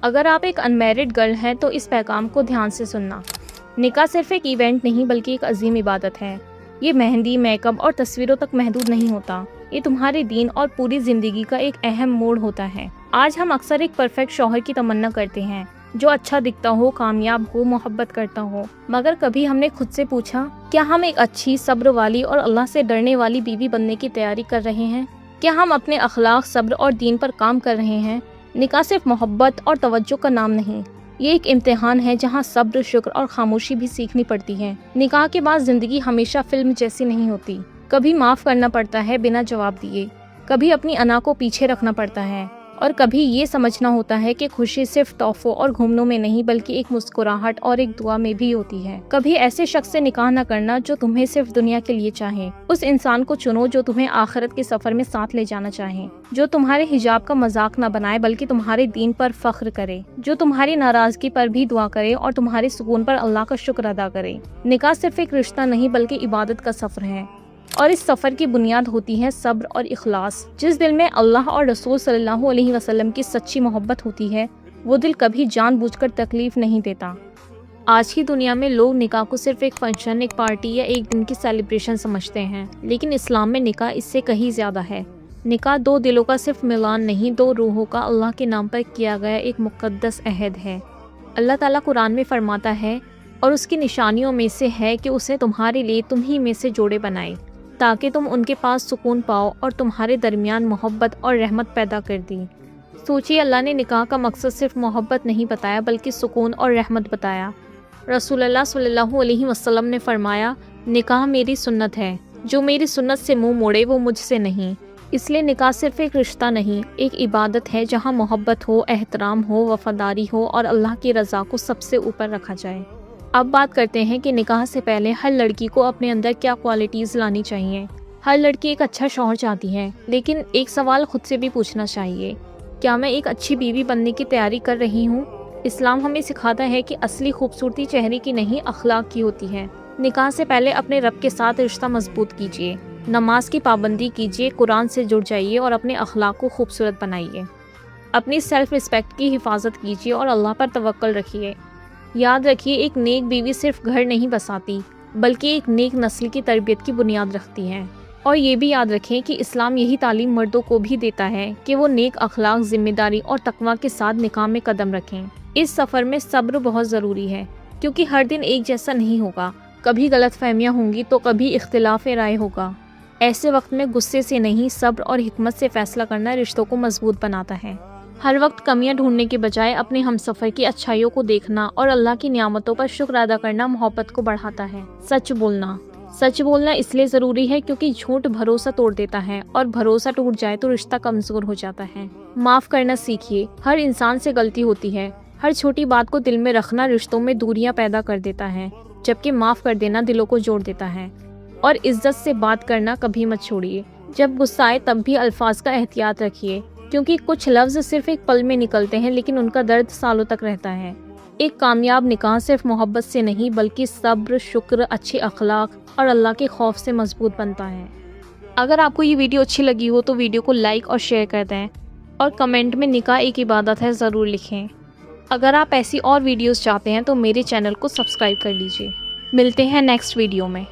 اگر آپ ایک انمیرڈ گرل ہیں تو اس پیغام کو دھیان سے سننا۔ نکاح صرف ایک ایونٹ نہیں بلکہ ایک عظیم عبادت ہے۔ یہ مہندی، میک اپ اور تصویروں تک محدود نہیں ہوتا، یہ تمہارے دین اور پوری زندگی کا ایک اہم موڑ ہوتا ہے۔ آج ہم اکثر ایک پرفیکٹ شوہر کی تمنا کرتے ہیں جو اچھا دکھتا ہو، کامیاب ہو، محبت کرتا ہو، مگر کبھی ہم نے خود سے پوچھا کیا ہم ایک اچھی، صبر والی اور اللہ سے ڈرنے والی بیوی بننے کی تیاری کر رہے ہیں؟ کیا ہم اپنے اخلاق، صبر اور دین پر کام کر رہے ہیں؟ نکاح صرف محبت اور توجہ کا نام نہیں، یہ ایک امتحان ہے جہاں صبر، شکر اور خاموشی بھی سیکھنی پڑتی ہے۔ نکاح کے بعد زندگی ہمیشہ فلم جیسی نہیں ہوتی، کبھی معاف کرنا پڑتا ہے بنا جواب دیے، کبھی اپنی انا کو پیچھے رکھنا پڑتا ہے، اور کبھی یہ سمجھنا ہوتا ہے کہ خوشی صرف تحفوں اور گھومنوں میں نہیں بلکہ ایک مسکراہٹ اور ایک دعا میں بھی ہوتی ہے۔ کبھی ایسے شخص سے نکاح نہ کرنا جو تمہیں صرف دنیا کے لیے چاہے، اس انسان کو چنو جو تمہیں آخرت کے سفر میں ساتھ لے جانا چاہے، جو تمہارے حجاب کا مذاق نہ بنائے بلکہ تمہارے دین پر فخر کرے، جو تمہاری ناراضگی پر بھی دعا کرے اور تمہارے سکون پر اللہ کا شکر ادا کرے۔ نکاح صرف ایک رشتہ نہیں بلکہ عبادت کا سفر ہے، اور اس سفر کی بنیاد ہوتی ہے صبر اور اخلاص۔ جس دل میں اللہ اور رسول صلی اللہ علیہ وسلم کی سچی محبت ہوتی ہے، وہ دل کبھی جان بوجھ کر تکلیف نہیں دیتا۔ آج کی دنیا میں لوگ نکاح کو صرف ایک فنکشن، ایک پارٹی یا ایک دن کی سیلیبریشن سمجھتے ہیں، لیکن اسلام میں نکاح اس سے کہیں زیادہ ہے۔ نکاح دو دلوں کا صرف ملان نہیں، دو روحوں کا اللہ کے نام پر کیا گیا ایک مقدس عہد ہے۔ اللہ تعالیٰ قرآن میں فرماتا ہے، اور اس کی نشانیوں میں سے ہے کہ اسے تمہارے لیے تم ہی میں سے جوڑے بنائے تاکہ تم ان کے پاس سکون پاؤ، اور تمہارے درمیان محبت اور رحمت پیدا کر دی۔ سوچیے، اللہ نے نکاح کا مقصد صرف محبت نہیں بتایا بلکہ سکون اور رحمت بتایا۔ رسول اللہ صلی اللہ علیہ وسلم نے فرمایا، نکاح میری سنت ہے، جو میری سنت سے منہ موڑے وہ مجھ سے نہیں۔ اس لیے نکاح صرف ایک رشتہ نہیں، ایک عبادت ہے جہاں محبت ہو، احترام ہو، وفاداری ہو اور اللہ کی رضا کو سب سے اوپر رکھا جائے۔ اب بات کرتے ہیں کہ نکاح سے پہلے ہر لڑکی کو اپنے اندر کیا کوالٹیز لانی چاہیے۔ ہر لڑکی ایک اچھا شوہر چاہتی ہے، لیکن ایک سوال خود سے بھی پوچھنا چاہیے، کیا میں ایک اچھی بیوی بننے کی تیاری کر رہی ہوں؟ اسلام ہمیں سکھاتا ہے کہ اصلی خوبصورتی چہرے کی نہیں، اخلاق کی ہوتی ہے۔ نکاح سے پہلے اپنے رب کے ساتھ رشتہ مضبوط کیجیے، نماز کی پابندی کیجیے، قرآن سے جڑ جائیے اور اپنے اخلاق کو خوبصورت بنائیے۔ اپنی سیلف رسپیکٹ کی حفاظت کیجیے اور اللہ پر توکل رکھیے۔ یاد رکھیے، ایک نیک بیوی صرف گھر نہیں بساتی بلکہ ایک نیک نسل کی تربیت کی بنیاد رکھتی ہے۔ اور یہ بھی یاد رکھیں کہ اسلام یہی تعلیم مردوں کو بھی دیتا ہے کہ وہ نیک اخلاق، ذمہ داری اور تقویٰ کے ساتھ نکاح میں قدم رکھیں۔ اس سفر میں صبر بہت ضروری ہے، کیونکہ ہر دن ایک جیسا نہیں ہوگا، کبھی غلط فہمیاں ہوں گی تو کبھی اختلاف رائے ہوگا۔ ایسے وقت میں غصے سے نہیں، صبر اور حکمت سے فیصلہ کرنا رشتوں کو مضبوط بناتا ہے۔ ہر وقت کمیاں ڈھونڈنے کے بجائے اپنے ہمسفر کی اچھائیوں کو دیکھنا اور اللہ کی نعمتوں پر شکر ادا کرنا محبت کو بڑھاتا ہے۔ سچ بولنا اس لیے ضروری ہے کیونکہ جھوٹ بھروسہ توڑ دیتا ہے، اور بھروسہ ٹوٹ جائے تو رشتہ کمزور ہو جاتا ہے۔ معاف کرنا سیکھیے، ہر انسان سے غلطی ہوتی ہے، ہر چھوٹی بات کو دل میں رکھنا رشتوں میں دوریاں پیدا کر دیتا ہے، جبکہ معاف کر دینا دلوں کو جوڑ دیتا ہے۔ اور عزت سے بات کرنا کبھی مت چھوڑیے، جب غصہ آئے تب بھی الفاظ کا احتیاط رکھیے، کیونکہ کچھ لفظ صرف ایک پل میں نکلتے ہیں لیکن ان کا درد سالوں تک رہتا ہے۔ ایک کامیاب نکاح صرف محبت سے نہیں بلکہ صبر، شکر، اچھے اخلاق اور اللہ کے خوف سے مضبوط بنتا ہے۔ اگر آپ کو یہ ویڈیو اچھی لگی ہو تو ویڈیو کو لائک اور شیئر کر دیں، اور کمنٹ میں نکاح ایک عبادت ہے ضرور لکھیں۔ اگر آپ ایسی اور ویڈیوز چاہتے ہیں تو میرے چینل کو سبسکرائب کر لیجیے۔ ملتے ہیں نیکسٹ ویڈیو میں۔